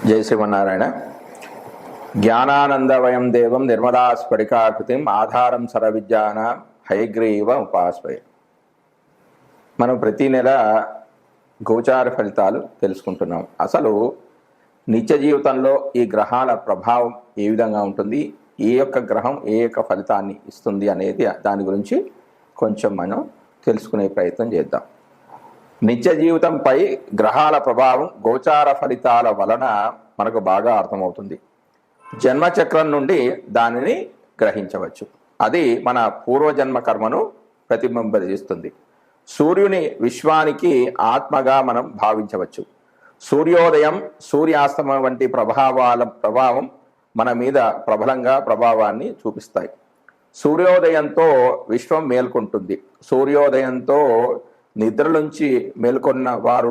జై శ్రీమన్నారాయణ. జ్ఞానానందవయం దేవం నిర్మలాస్ఫటికాకృతిం ఆధారం సర్వవిద్యానాం హయగ్రీవ ఉపాస్మహే. మనం ప్రతి నెల గోచార ఫలితాలు తెలుసుకుంటున్నాం. అసలు నిత్య జీవితంలో ఈ గ్రహాల ప్రభావం ఏ విధంగా ఉంటుంది, ఏ యొక్క గ్రహం ఏ యొక్క ఫలితాన్ని ఇస్తుంది అనేది దాని గురించి కొంచెం మనం తెలుసుకునే ప్రయత్నం చేద్దాం. నిత్య జీవితంపై గ్రహాల ప్రభావం గోచార ఫలితాల వలన మనకు బాగా అర్థమవుతుంది. జన్మచక్రం నుండి దానిని గ్రహించవచ్చు. అది మన పూర్వజన్మ కర్మను ప్రతిబింబిస్తుంది. సూర్యుని విశ్వానికి ఆత్మగా మనం భావించవచ్చు. సూర్యోదయం సూర్యాస్తమయం వంటి ప్రభావం మన మీద ప్రబలంగా ప్రభావాన్ని చూపిస్తాయి. సూర్యోదయంతో విశ్వం మేల్కొంటుంది. సూర్యోదయంతో నిద్ర నుంచి మేల్కొన్న వారు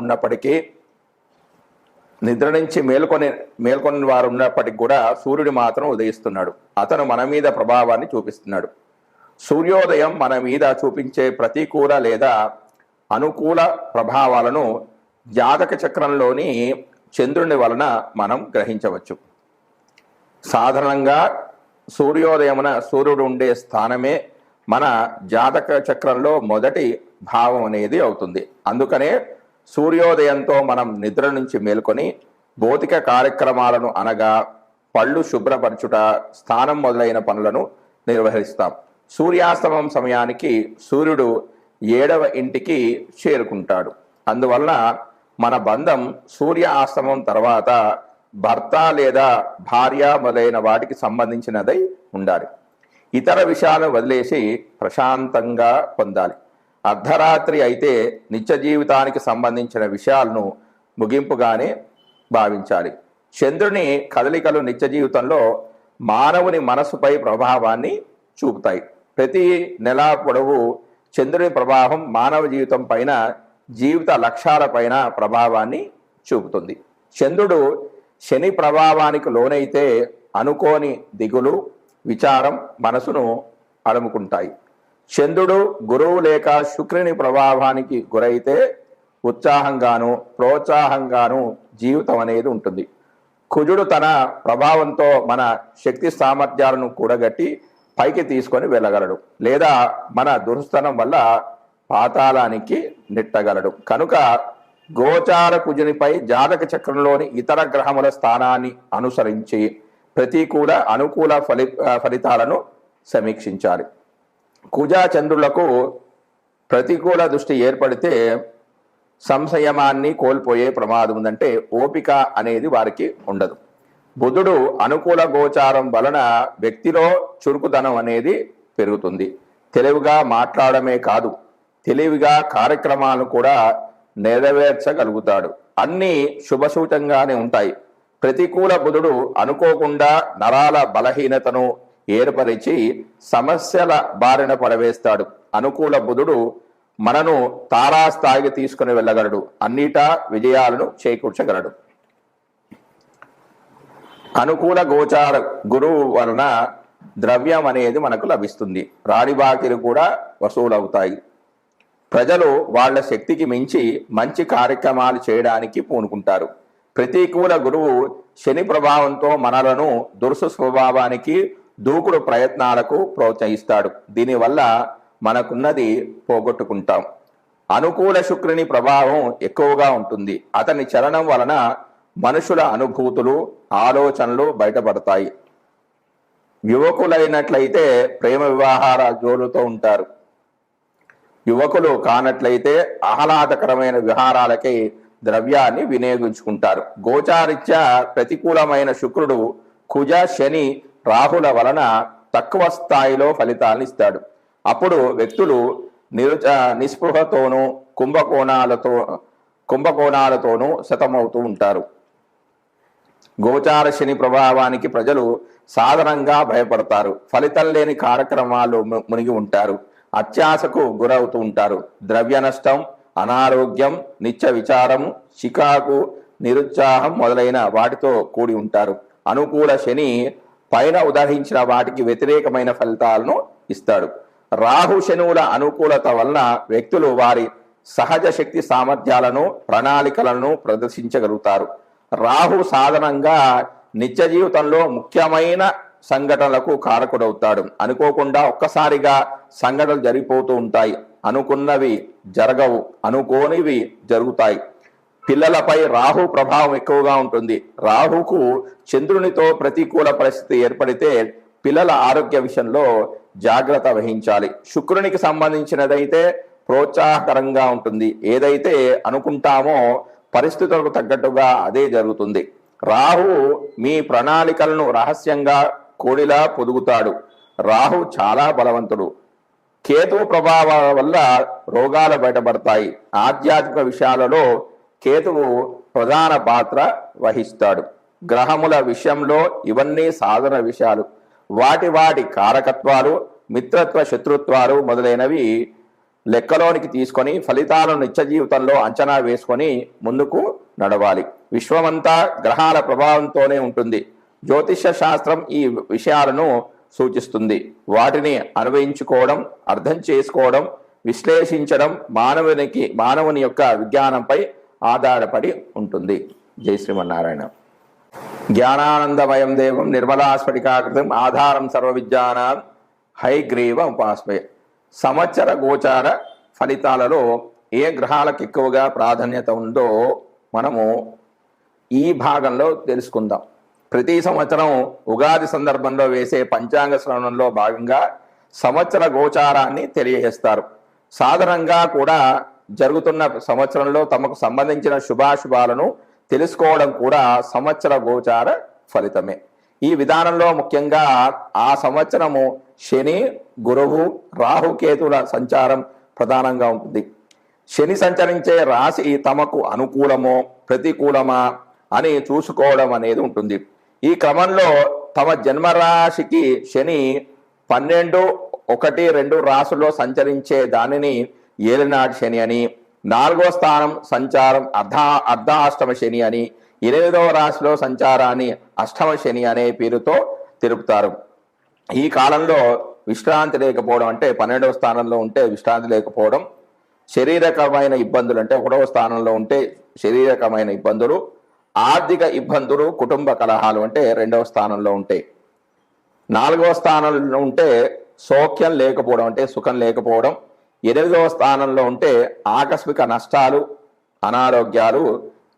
ఉన్నప్పటికీ కూడా సూర్యుడు మాత్రం ఉదయిస్తున్నాడు. అతను మన మీద ప్రభావాన్ని చూపిస్తున్నాడు. సూర్యోదయం మన మీద చూపించే ప్రతికూల లేదా అనుకూల ప్రభావాలను జాతక చక్రంలోని చంద్రుని వలన మనం గ్రహించవచ్చు. సాధారణంగా సూర్యోదయమున సూర్యుడు ఉండే స్థానమే మన జాతక చక్రంలో మొదటి భావం అనేది అవుతుంది. అందుకనే సూర్యోదయంతో మనం నిద్ర నుంచి మేల్కొని భౌతిక కార్యక్రమాలను అనగా పళ్ళు శుభ్రపరచుట, స్నానం మొదలైన పనులను నిర్వహిస్తాం. సూర్యాస్తమం సమయానికి సూర్యుడు 7వ ఇంటికి చేరుకుంటాడు. అందువలన మన బంధం సూర్య ఆస్తమం తర్వాత భర్త లేదా భార్య మొదలైన వాటికి సంబంధించినదై ఉండాలి. ఇతర విషయాలను వదిలేసి ప్రశాంతంగా పొందాలి. అర్ధరాత్రి అయితే నిత్య జీవితానికి సంబంధించిన విషయాలను ముగింపుగానే భావించాలి. చంద్రుని కదలికలు నిత్య జీవితంలో మానవుని మనసుపై ప్రభావాన్ని చూపుతాయి. ప్రతి నెల పొడవు చంద్రుని ప్రభావం మానవ జీవితం పైన, జీవిత లక్ష్యాల పైన ప్రభావాన్ని చూపుతుంది. చంద్రుడు శని ప్రభావానికి లోనైతే అనుకోని దిగులు, విచారం మనసును అలుముకుంటాయి. చంద్రుడు గురువు లేక శుక్రుని ప్రభావానికి గురైతే ఉత్సాహంగాను ప్రోత్సాహంగాను జీవితం అనేది ఉంటుంది. కుజుడు తన ప్రభావంతో మన శక్తి సామర్థ్యాలను కూడగట్టి పైకి తీసుకొని వెళ్ళగలడు, లేదా మన దుర్స్థనం వల్ల పాతాళానికి నెట్టగలడు. కనుక గోచార కుజునిపై జాతక చక్రంలోని ఇతర గ్రహముల స్థానాన్ని అనుసరించి ప్రతికూల అనుకూల ఫలితాలను సమీక్షించాలి. కుజ చంద్రులకు ప్రతికూల దృష్టి ఏర్పడితే సంశయమాన్ని కోల్పోయే ప్రమాదం ఉందంటే ఓపిక అనేది వారికి ఉండదు. బుధుడు అనుకూల గోచారం వలన వ్యక్తిలో చురుకుదనం అనేది పెరుగుతుంది. తెలివిగా మాట్లాడమే కాదు, తెలివిగా కార్యక్రమాలను కూడా నెరవేర్చగలుగుతాడు. అన్నీ శుభసూచంగానే ఉంటాయి. ప్రతికూల బుధుడు అనుకోకుండా నరాల బలహీనతను ఏర్పరిచి సమస్యల బారిన పడవేస్తాడు. అనుకూల బుధుడు మనను తారాస్థాయికి తీసుకుని వెళ్ళగలడు, అన్నిటా విజయాలను చేకూర్చగలడు. అనుకూల గోచార గురువు వలన ద్రవ్యం అనేది మనకు లభిస్తుంది. రాణి బాకీలు కూడా వసూలవుతాయి. ప్రజలు వాళ్ళ శక్తికి మించి మంచి కార్యక్రమాలు చేయడానికి పూనుకుంటారు. ప్రతికూల గురువు శని ప్రభావంతో మనలను దురుసు స్వభావానికి, దూకుడు ప్రయత్నాలకు ప్రోత్సహిస్తాడు. దీనివల్ల మనకున్నది పోగొట్టుకుంటాం. అనుకూల శుక్రుని ప్రభావం ఎక్కువగా ఉంటుంది. అతని చలనం వలన మనుషుల అనుభూతులు, ఆలోచనలు బయటపడతాయి. యువకులైనట్లయితే ప్రేమ వివాహాల జోలుతో ఉంటారు. యువకులు కానట్లయితే ఆహ్లాదకరమైన విహారాలకి ద్రవ్యాన్ని వినియోగించుకుంటారు. గోచారిత్యా ప్రతికూలమైన శుక్రుడు కుజ, శని, రాహుల వలన తక్కువ స్థాయిలో ఫలితాలను ఇస్తాడు. అప్పుడు వ్యక్తులు నిస్పృహతోనూ కుంభకోణాలతోనూ శతమవుతూ ఉంటారు. గోచార శని ప్రభావానికి ప్రజలు సాధారణంగా భయపడతారు. ఫలితం లేని కార్యక్రమాలు మునిగి ఉంటారు. అత్యాశకు గురవుతూ ఉంటారు. ద్రవ్య నష్టం, అనారోగ్యం, నిత్య విచారం, చికాకు, నిరుత్సాహం మొదలైన వాటితో కూడి ఉంటారు. అనుకూల శని పైన ఉదహరించిన వాటికి వ్యతిరేకమైన ఫలితాలను ఇస్తాడు. రాహు శనువుల అనుకూలత వలన వ్యక్తులు వారి సహజ శక్తి సామర్థ్యాలను, ప్రణాళికలను ప్రదర్శించగలుగుతారు. రాహు సాధనంగా నిత్య జీవితంలో ముఖ్యమైన సంఘటనలకు కారకుడవుతాడు. అనుకోకుండా ఒక్కసారిగా సంఘటనలు జరిగిపోతూ ఉంటాయి. అనుకున్నవి జరగవు, అనుకోనివి జరుగుతాయి. పిల్లలపై రాహు ప్రభావం ఎక్కువగా ఉంటుంది. రాహుకు చంద్రునితో ప్రతికూల పరిస్థితి ఏర్పడితే పిల్లల ఆరోగ్య విషయంలో జాగ్రత్త వహించాలి. శుక్రునికి సంబంధించినదైతే ప్రోత్సాహకరంగా ఉంటుంది. ఏదైతే అనుకుంటామో పరిస్థితులకు తగ్గట్టుగా అదే జరుగుతుంది. రాహు మీ ప్రణాళికలను రహస్యంగా కోడిలా పొదుగుతాడు. రాహు చాలా బలవంతుడు. కేతు ప్రభావాల వల్ల రోగాలు బయటపడతాయి. ఆధ్యాత్మిక విషయాలలో కేతువు ప్రధాన పాత్ర వహిస్తాడు. గ్రహముల విషయంలో ఇవన్నీ సాధన విషయాలు. వాటి కారకత్వాలు, మిత్రత్వ శత్రుత్వాలు మొదలైనవి లెక్కలోనికి తీసుకొని ఫలితాలను నిత్య జీవితంలో అంచనా వేసుకొని ముందుకు నడవాలి. విశ్వమంతా గ్రహాల ప్రభావంతోనే ఉంటుంది. జ్యోతిష్య శాస్త్రం ఈ విషయాలను సూచిస్తుంది. వాటిని అన్వయించుకోవడం, అర్థం చేసుకోవడం, విశ్లేషించడం మానవుని యొక్క విజ్ఞానంపై ఆధారపడి ఉంటుంది. జై శ్రీమన్నారాయణ. జ్ఞానానందమయం దేవం నిర్మలాస్ఫటికాకృతం ఆధారం సర్వ విద్యానాం హైగ్రీవ ఉపాస్మయ. సంవత్సర గోచార ఫలితాలలో ఏ గ్రహాలకు ఎక్కువగా ప్రాధాన్యత ఉందో మనము ఈ భాగంలో తెలుసుకుందాం. ప్రతి సంవత్సరం ఉగాది సందర్భంలో వేసే పంచాంగ శ్రవణంలో భాగంగా సంవత్సర గోచారాన్ని తెలియజేస్తారు. సాధారణంగా కూడా జరుగుతున్న సంవత్సరంలో తమకు సంబంధించిన శుభాశుభాలను తెలుసుకోవడం కూడా సంవత్సర గోచార ఫలితమే. ఈ విధానంలో ముఖ్యంగా ఆ సంవత్సరము శని, గురువు, రాహుకేతుల సంచారం ప్రధానంగా ఉంటుంది. శని సంచరించే రాశి తమకు అనుకూలమో ప్రతికూలమా అని చూసుకోవడం అనేది ఉంటుంది. ఈ క్రమంలో తమ జన్మరాశికి శని 12, 1, 2 రాశుల్లో సంచరించే దానిని ఏలినాటి శని అని, 4వ స్థానం సంచారం అర్ధాష్టమ శని అని, 8వ రాశిలో సంచారాన్ని అష్టమ శని అనే పేరుతో తెలుపుతారు. ఈ కాలంలో విశ్రాంతి లేకపోవడం, అంటే 12వ స్థానంలో ఉంటే విశ్రాంతి లేకపోవడం, శారీరకమైన ఇబ్బందులు అంటే 1వ స్థానంలో ఉంటే శారీరకమైన ఇబ్బందులు, ఆర్థిక ఇబ్బందులు, కుటుంబ కలహాలు అంటే 2వ స్థానంలో ఉంటాయి. 4వ స్థానంలో ఉంటే సౌఖ్యం లేకపోవడం అంటే సుఖం లేకపోవడం, 8వ స్థానంలో ఉంటే ఆకస్మిక నష్టాలు, అనారోగ్యాలు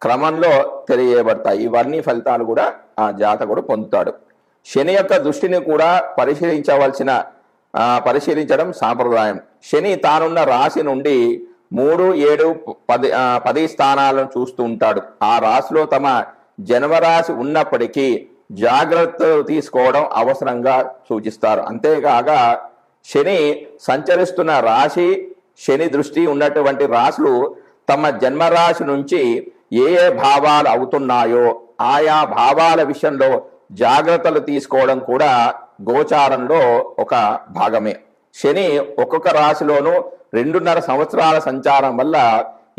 క్రమంలో తెలియబడతాయి. ఇవన్నీ ఫలితాలు కూడా ఆ జాతకుడు పొందుతాడు. శని యొక్క దృష్టిని కూడా పరిశీలించడం సాంప్రదాయం. శని తానున్న రాశి నుండి 3, 7, 10 స్థానాలను చూస్తూ ఉంటాడు. ఆ రాశిలో తమ జన్మరాశి ఉన్నప్పటికీ జాగ్రత్తలు తీసుకోవడం అవసరంగా సూచిస్తారు. అంతేకాక శని సంచరిస్తున్న రాశి, శని దృష్టి ఉన్నటువంటి రాశులు తమ జన్మరాశి నుంచి ఏ భావాలు అవుతున్నాయో ఆయా భావాల విషయంలో జాగ్రత్తలు తీసుకోవడం కూడా గోచారంలో ఒక భాగమే. శని ఒక్కొక్క రాశిలోనూ 2.5 సంవత్సరాల సంచారం వల్ల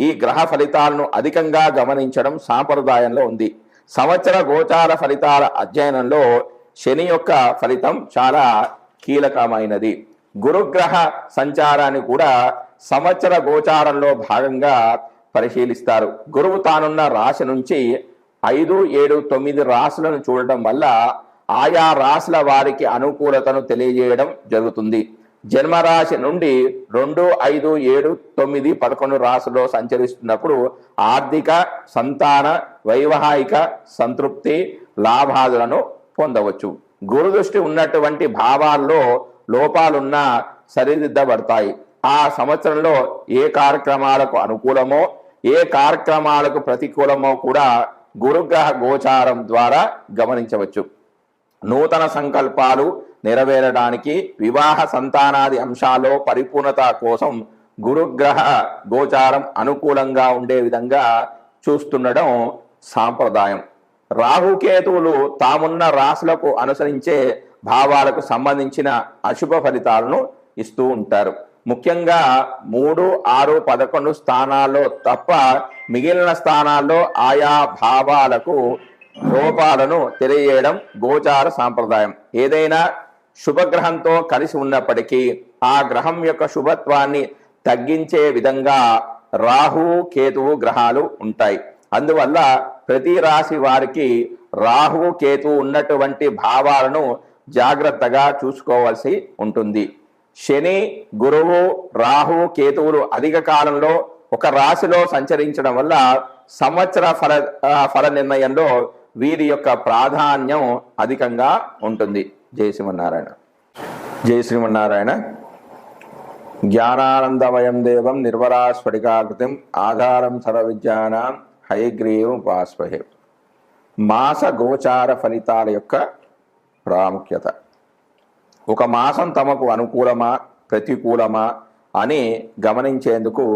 ఈ గ్రహ ఫలితాలను అధికంగా గమనించడం సాంప్రదాయంలో ఉంది. సంవత్సర గోచార ఫలితాల అధ్యయనంలో శని యొక్క ఫలితం చాలా కీలకమైనది. గురుగ్రహ సంచారాన్ని కూడా సంవత్సర గోచారంలో భాగంగా పరిశీలిస్తారు. గురువు తానున్న రాశి నుంచి 5, 7, 9 రాశులను చూడటం వల్ల ఆయా రాశుల వారికి అనుకూలతను తెలియజేయడం జరుగుతుంది. జన్మరాశి నుండి 2, 5, 7, 9, 11 రాశుల్లో సంచరిస్తున్నప్పుడు ఆర్థిక, సంతాన, వైవాహిక సంతృప్తి, లాభాలను పొందవచ్చు. గురుదృష్టి ఉన్నటువంటి భావాల్లో లోపాలున్నా సరిదిద్దబడతాయి. ఆ సంవత్సరంలో ఏ కార్యక్రమాలకు అనుకూలమో ఏ కార్యక్రమాలకు ప్రతికూలమో కూడా గురుగ్రహ గోచారం ద్వారా గమనించవచ్చు. నూతన సంకల్పాలు నెరవేరడానికి, వివాహ సంతానాది అంశాల్లో పరిపూర్ణత కోసం గురుగ్రహ గోచారం అనుకూలంగా ఉండే విధంగా చూస్తుండడం సాంప్రదాయం. రాహుకేతువులు తామున్న రాశులకు అనుసరించే భావాలకు సంబంధించిన అశుభ ఫలితాలను ఇస్తూ ఉంటారు. ముఖ్యంగా 3, 6, 11 స్థానాల్లో తప్ప మిగిలిన స్థానాల్లో ఆయా భావాలకు లోపాలను తెలియజేయడం గోచార సాంప్రదాయం. ఏదైనా శుభగ్రహంతో కలిసి ఉన్నప్పటికీ ఆ గ్రహం యొక్క శుభత్వాన్ని తగ్గించే విధంగా రాహు, కేతువు గ్రహాలు ఉంటాయి. అందువల్ల ప్రతి రాశి వారికి రాహువు కేతు ఉన్నటువంటి భావాలను జాగ్రత్తగా చూసుకోవాల్సి ఉంటుంది. శని, గురువు, రాహువు, కేతువులు అధిక కాలంలో ఒక రాశిలో సంచరించడం వల్ల సంవత్సర ఫల నిర్ణయంలో వీరి యొక్క ప్రాధాన్యం అధికంగా ఉంటుంది. జై శ్రీమన్నారాయణ. జై శ్రీమన్నారాయణ. జ్ఞానానందమయం దేవం నిర్వరాస్ఫటికాకృతిం ఆధారం సర్వవిద్యానాం హయగ్రీవం ఉపాస్మహే. మాస గోచార ఫలితాల యొక్క ప్రాముఖ్యత. ఒక మాసం తమకు అనుకూలమా ప్రతికూలమా అని గమనించేందుకు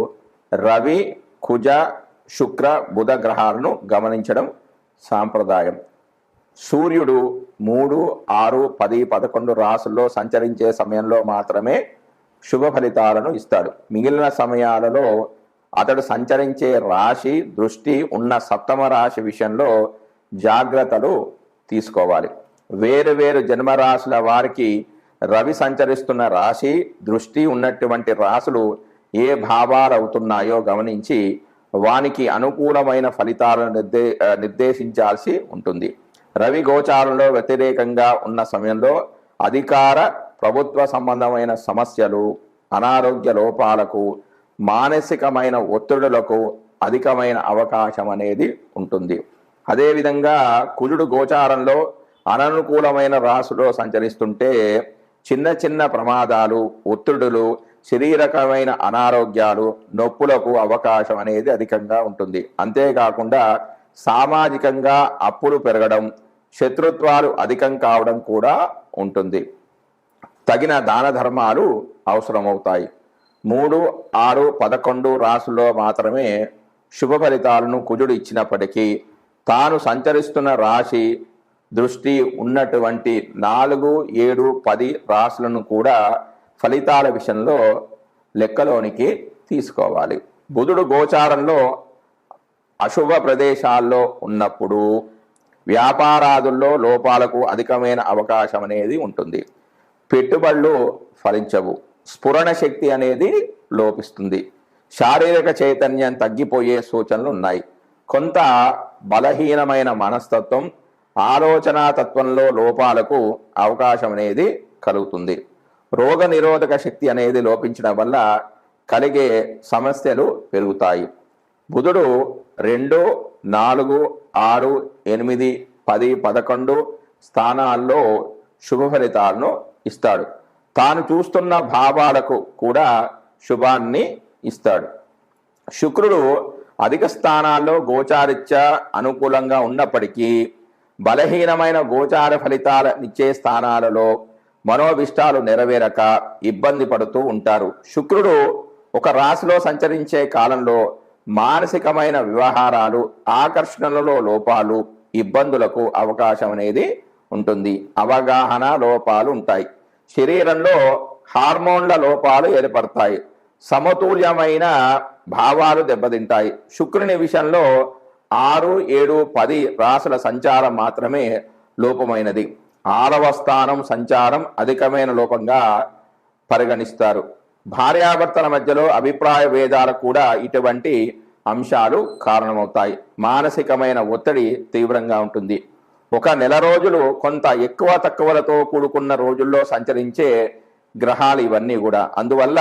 రవి, కుజ, శుక్ర, బుధ గ్రహాలను గమనించడం సాంప్రదాయం. సూర్యుడు 3, 6, 10, 11 రాసుల్లో సంచరించే సమయంలో మాత్రమే శుభ ఫలితాలను ఇస్తాడు. మిగిలిన సమయాలలో అతడు సంచరించే రాశి దృష్టి ఉన్న సప్తమ రాశి విషయంలో జాగ్రత్తలు తీసుకోవాలి. వేరు వేరు జన్మరాశుల వారికి రవి సంచరిస్తున్న రాశి దృష్టి ఉన్నటువంటి రాశులు ఏ భావాలు అవుతున్నాయో గమనించి వానికి అనుకూలమైన ఫలితాలను నిర్దేశించాల్సి ఉంటుంది. రవి గోచారంలో వ్యతిరేకంగా ఉన్న సమయంలో అధికార ప్రభుత్వ సంబంధమైన సమస్యలు, అనారోగ్య లోపాలకు, మానసికమైన ఒత్తిడులకు అధికమైన అవకాశం అనేది ఉంటుంది. అదేవిధంగా కుజుడు గోచారంలో అననుకూలమైన రాశిలో సంచరిస్తుంటే చిన్న చిన్న ప్రమాదాలు, ఒత్తిడులు, శరీరకమైన అనారోగ్యాలు, నొప్పులకు అవకాశం అనేది అధికంగా ఉంటుంది. అంతేకాకుండా సామాజికంగా అప్పులు పెరగడం, శత్రుత్వాలు అధికం కావడం కూడా ఉంటుంది. తగిన దాన ధర్మాలు అవసరమవుతాయి. 3, 6, 11 రాశుల్లో మాత్రమే శుభ ఫలితాలను కుజుడు ఇచ్చినప్పటికీ తాను సంచరిస్తున్న రాశి దృష్టి ఉన్నటువంటి 4, 7, 10 రాశులను కూడా ఫలితాల విషయంలో లెక్కలోనికి తీసుకోవాలి. బుధుడు గోచారంలో అశుభ ప్రదేశాల్లో ఉన్నప్పుడు వ్యాపారాదుల్లో లోపాలకు అధికమైన అవకాశం అనేది ఉంటుంది. పెట్టుబడులు ఫలించవు, స్ఫురణ శక్తి అనేది లోపిస్తుంది, శారీరక చైతన్యం తగ్గిపోయే సూచనలు ఉన్నాయి. కొంత బలహీనమైన మనస్తత్వం, ఆలోచనా తత్వంలో లోపాలకు అవకాశం అనేది కలుగుతుంది. రోగ నిరోధక శక్తి అనేది లోపించడం వల్ల కలిగే సమస్యలు పెరుగుతాయి. బుధుడు 2, 4, 6, 8, 10, 11 స్థానాల్లో శుభ ఫలితాలను ఇస్తాడు. తాను చూస్తున్న భావాలకు కూడా శుభాన్ని ఇస్తాడు. శుక్రుడు అధిక స్థానాల్లో గోచారిత్యా అనుకూలంగా ఉన్నప్పటికీ బలహీనమైన గోచార ఫలితాలనిచ్చే స్థానాలలో మనోభిష్టాలు నెరవేరక ఇబ్బంది పడుతూ ఉంటారు. శుక్రుడు ఒక రాశిలో సంచరించే కాలంలో మానసికమైన వ్యవహారాలు, ఆకర్షణలలో లోపాలు, ఇబ్బందులకు అవకాశం అనేది ఉంటుంది. అవగాహన లోపాలు ఉంటాయి. శరీరంలో హార్మోన్ల లోపాలు ఏర్పడతాయి. సమతుల్యమైన భావాలు దెబ్బతింటాయి. శుక్రుని విషయంలో 6, 7, 10 రాశుల సంచారం మాత్రమే లోపమైనది. 6వ స్థానం సంచారం అధికమైన లోపంగా పరిగణిస్తారు. భార్యాభర్తల మధ్యలో అభిప్రాయ భేదాలకు కూడా ఇటువంటి అంశాలు కారణమవుతాయి. మానసికమైన ఒత్తిడి తీవ్రంగా ఉంటుంది. ఒక నెల రోజులు కొంత ఎక్కువ తక్కువలతో కూడుకున్న రోజుల్లో సంచరించే గ్రహాలు ఇవన్నీ కూడా. అందువల్ల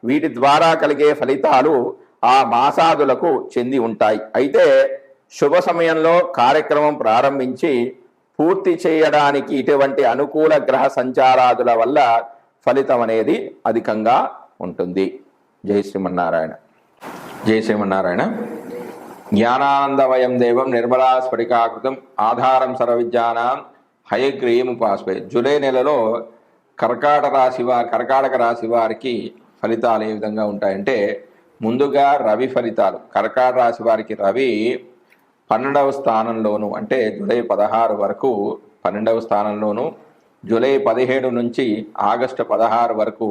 వీటి ద్వారా కలిగే ఫలితాలు ఆ మాసాదులకు చెంది ఉంటాయి. అయితే శుభ సమయంలో కార్యక్రమం ప్రారంభించి పూర్తి చేయడానికి ఇటువంటి అనుకూల గ్రహ సంచారాదుల వల్ల ఫలితం అనేది అధికంగా ఉంటుంది. జై శ్రీమన్నారాయణ. జై శ్రీమన్నారాయణ. జ్ఞానానందమయం దేవం నిర్మలా స్ఫటికాకృతం ఆధారం సర్వవిద్యానాం హయగ్రీవం ఉపాస్మహే. జూలై నెలలో కర్కాటక రాశి వారికి ఫలితాలు ఏ విధంగా ఉంటాయంటే, ముందుగా రవి ఫలితాలు. కర్కాటక రాశి వారికి రవి 12వ స్థానంలోను, అంటే జూలై 16 వరకు 12వ స్థానంలోను, జూలై 17 నుంచి ఆగస్టు 16 వరకు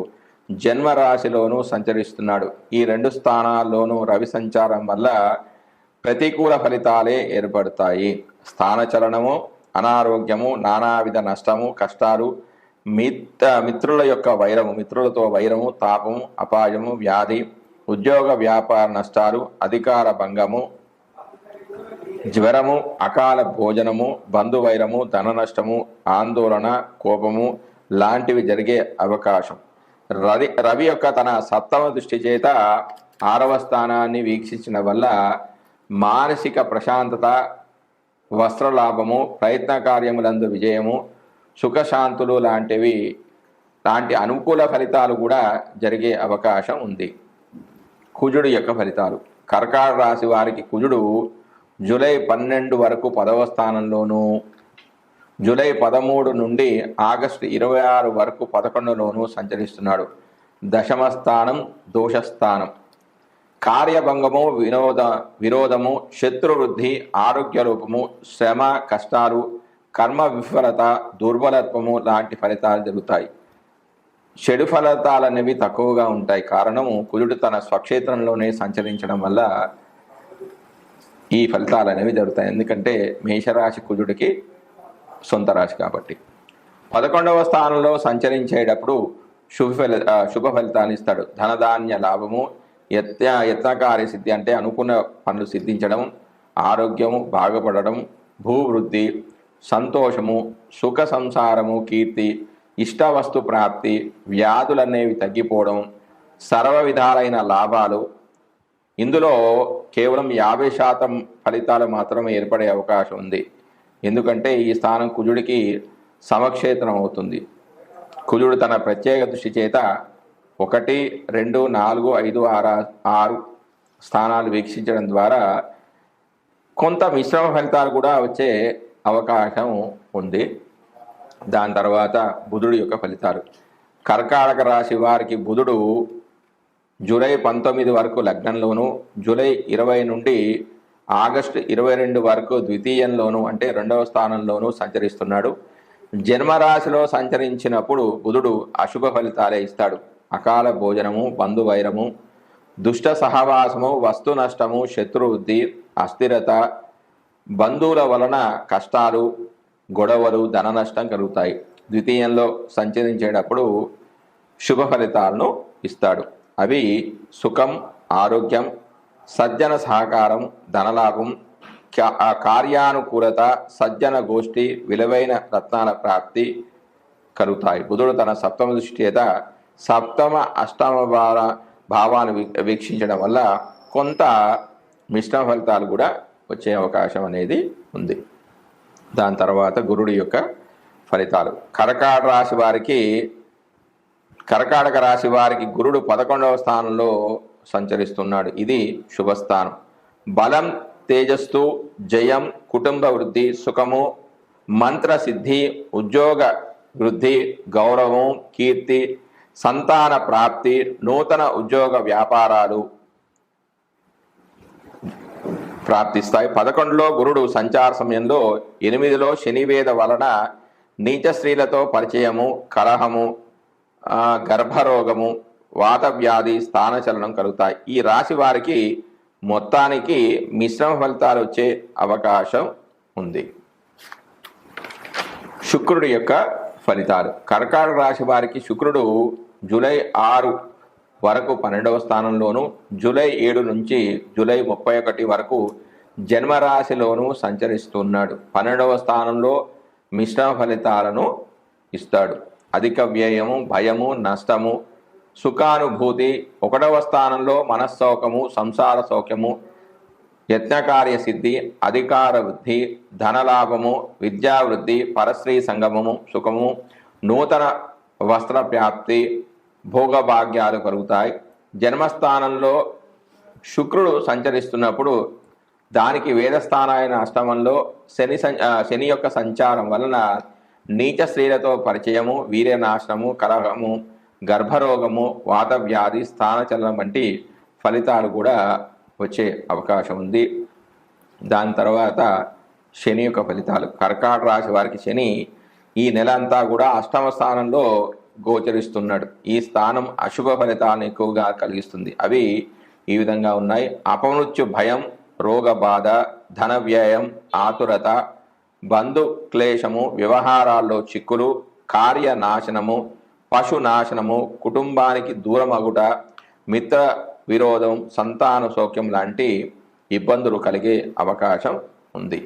జన్మరాశిలోనూ సంచరిస్తున్నాడు. ఈ 2 స్థానాల్లోనూ రవి సంచారం వల్ల ప్రతికూల ఫలితాలే ఏర్పడతాయి. స్థానచలనము, అనారోగ్యము, నానావిధ నష్టము, కష్టాలు, మిత్రుల యొక్క వైరము, మిత్రులతో వైరము, తాపము, అపాయము, వ్యాధి, ఉద్యోగ వ్యాపార నష్టాలు, అధికార భంగము, జ్వరము, అకాల భోజనము, బంధువైరము, ధన నష్టము, ఆందోళన, కోపము లాంటివి జరిగే అవకాశం. రవి యొక్క తన సప్తమ దృష్టి చేత 6వ స్థానాన్ని వీక్షించడం వల్ల మానసిక ప్రశాంతత, వస్త్రలాభము, ప్రయత్న కార్యములందు విజయము, సుఖశాంతులు లాంటి అనుకూల ఫలితాలు కూడా జరిగే అవకాశం ఉంది. కుజుడు యొక్క ఫలితాలు. కర్కాటక రాశి వారికి కుజుడు జూలై 12 వరకు 10వ స్థానంలోను, జూలై 13 నుండి ఆగస్టు 26 వరకు 11లోను సంచరిస్తున్నాడు. దశమ స్థానం దోషస్థానం. కార్యభంగము, విరోధము, శత్రువృద్ధి, ఆరోగ్య లోపము, శ్రమ, కష్టాలు, కర్మ విఫలత, దుర్బలత్వము లాంటి ఫలితాలు జరుగుతాయి. చెడు ఫలితాలు అనేవి తక్కువగా ఉంటాయి. కారణము కుజుడు తన స్వక్షేత్రంలోనే సంచరించడం వల్ల ఈ ఫలితాలు అనేవి జరుగుతాయి. ఎందుకంటే మేషరాశి కుజుడికి సొంత రాశి కాబట్టి. 11వ స్థానంలో సంచరించేటప్పుడు శుభ ఫలితాన్ని ఇస్తాడు. ధనధాన్య లాభము, యత్నకార్య సిద్ధి అంటే అనుకున్న పనులు సిద్ధించడం, ఆరోగ్యము బాగుపడడం, భూవృద్ధి, సంతోషము, సుఖ సంసారము, కీర్తి, ఇష్టవస్తు ప్రాప్తి, వ్యాధులనేవి తగ్గిపోవడం, సర్వ విధాలైన లాభాలు. ఇందులో కేవలం 50% ఫలితాలు మాత్రమే ఏర్పడే అవకాశం ఉంది. ఎందుకంటే ఈ స్థానం కుజుడికి సమక్షేత్రం అవుతుంది. కుజుడు తన ప్రత్యేక దృష్టి చేత 1, 2, 4, 5, 6 స్థానాలు వీక్షించడం ద్వారా కొంత మిశ్రమ ఫలితాలు కూడా వచ్చే అవకాశం ఉంది. దాని తర్వాత బుధుడు యొక్క ఫలితాలు. కర్కాటక రాశి వారికి బుధుడు జూలై 19 వరకు లగ్నంలోను, జూలై 20 నుండి ఆగస్టు 22 వరకు ద్వితీయంలోను అంటే 2వ స్థానంలోనూ సంచరిస్తున్నాడు. జన్మరాశిలో సంచరించినప్పుడు బుధుడు అశుభ ఫలితాలే ఇస్తాడు. అకాల భోజనము, బంధువైరము, దుష్ట సహవాసము, వస్తు నష్టము, శత్రువృద్ధి, అస్థిరత, బంధువుల వలన కష్టాలు, గొడవలు, ధన నష్టం కలుగుతాయి. ద్వితీయంలో సంచరించేటప్పుడు శుభ ఫలితాలను ఇస్తాడు. అవి సుఖం, ఆరోగ్యం, సజ్జన సహకారం, ధనలాభం, కార్యానుకూలత, సజ్జన గోష్ఠి, విలువైన రత్నాల ప్రాప్తి కలుగుతాయి. బుధుడు తన సప్తమ దృష్టి చేత సప్తమ అష్టమ భావాన్ని వీక్షించడం వల్ల కొంత మిశ్రమ ఫలితాలు కూడా వచ్చే అవకాశం అనేది ఉంది. దాని తర్వాత గురుడి యొక్క ఫలితాలు. కర్కాటక రాశి వారికి గురుడు 11వ స్థానంలో సంచరిస్తున్నాడు. ఇది శుభస్థానం. బలం, తేజస్సు, జయం, కుటుంబ వృద్ధి, సుఖము, మంత్ర సిద్ధి, ఉద్యోగ వృద్ధి, గౌరవం, కీర్తి, సంతాన ప్రాప్తి, నూతన ఉద్యోగ వ్యాపారాలు ప్రాప్తిస్తాయి. 11లో గురుడు సంచార సమయంలో 8లో శనివేద వలన నీచ స్త్రీలతో పరిచయము, కలహము, గర్భరోగము, వాతవ్యాధి, స్థానచలనం కలుగుతాయి. ఈ రాశి వారికి మొత్తానికి మిశ్రమ ఫలితాలు వచ్చే అవకాశం ఉంది. శుక్రుడి యొక్క ఫలితాలు. కర్కాటక రాశి వారికి శుక్రుడు జూలై 6 వరకు 12వ స్థానంలోను, జూలై 7 నుంచి జూలై 31 వరకు జన్మరాశిలోను సంచరిస్తున్నాడు. 12వ స్థానంలో మిశ్రమ ఫలితాలను ఇస్తాడు. అధిక వ్యయము, భయము, నష్టము, సుఖానుభూతి. 1వ స్థానంలో మనస్సౌఖ్యము, సంసార సౌఖ్యము, యత్నకార్య సిద్ధి, అధికార వృద్ధి, ధనలాభము, విద్యావృద్ధి, పరస్త్రీ సంగమము, సుఖము, నూతన వస్త్ర ప్రాప్తి, భోగభాగ్యాలు కలుగుతాయి. జన్మస్థానంలో శుక్రుడు సంచరిస్తున్నప్పుడు దానికి వేదస్థానమైన అష్టమంలో శని యొక్క సంచారం వలన నీచ స్త్రీలతో పరిచయము, వీర్యనాశనము, కలహము, గర్భరోగము, వాతవ్యాధి, స్థానచలనం వంటి ఫలితాలు కూడా వచ్చే అవకాశం ఉంది. దాని తర్వాత శని యొక్క ఫలితాలు. కర్కాటక రాశి వారికి శని ఈ నెల అంతా కూడా 8వ స్థానంలో గోచరిస్తున్నాడు. ఈ స్థానం అశుభ ఫలితాలను ఎక్కువగా కలిగిస్తుంది. అవి ఈ విధంగా ఉన్నాయి. అపమృత్యు భయం, రోగ బాధ, ధన వ్యయం, ఆతురత, బంధు క్లేశము, వ్యవహారాల్లో చిక్కులు, కార్యనాశనము, పశునాశనము, కుటుంబానికి దూరమగుట, మిత్ర విరోధం, సంతాన సౌఖ్యం లాంటి ఇబ్బందులు కలిగే అవకాశం ఉంది.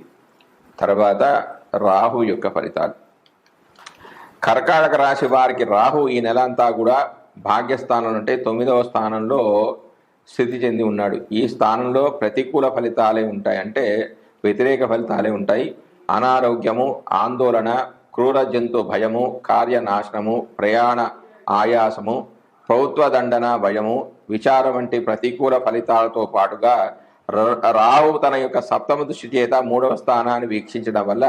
తర్వాత రాహు యొక్క ఫలితాలు. కర్కాటక రాశి వారికి రాహు ఈ నెల అంతా కూడా భాగ్యస్థానం అంటే 9వ స్థానంలో స్థితి చెంది ఉన్నాడు. ఈ స్థానంలో ప్రతికూల ఫలితాలే ఉంటాయి, అంటే వ్యతిరేక ఫలితాలే ఉంటాయి. అనారోగ్యము, ఆందోళన, క్రూర జంతు భయము, కార్యనాశనము, ప్రయాణ ఆయాసము, ప్రభుత్వ దండన భయము, విచారం వంటి ప్రతికూల ఫలితాలతో పాటుగా రాహు తన యొక్క 7వ దృష్టి చేత 3వ స్థానాన్ని వీక్షించడం వల్ల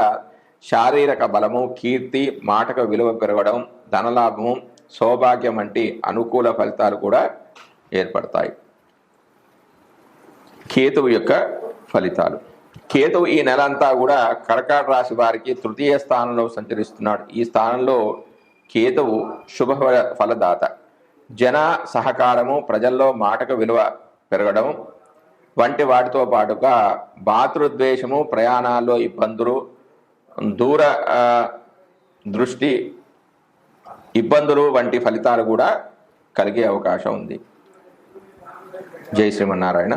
శారీరక బలము, కీర్తి, మాటకు విలువ పెరగడం, ధనలాభము, సౌభాగ్యం వంటి అనుకూల ఫలితాలు కూడా ఏర్పడతాయి. కేతువు యొక్క ఫలితాలు. కేతువు ఈ నెల అంతా కూడా కర్కాటక రాశి వారికి 3వ స్థానంలో సంచరిస్తున్నాడు. ఈ స్థానంలో కేతువు శుభ ఫలదాత. జన సహకారము, ప్రజల్లో మాటకు విలువ పెరగడం వంటి వాటితో పాటుగా భాతృద్వేషము, ప్రయాణాల్లో ఇబ్బందులు, దూర దృష్టి ఇబ్బందులు వంటి ఫలితాలు కూడా కలిగే అవకాశం ఉంది. జై శ్రీమన్నారాయణ.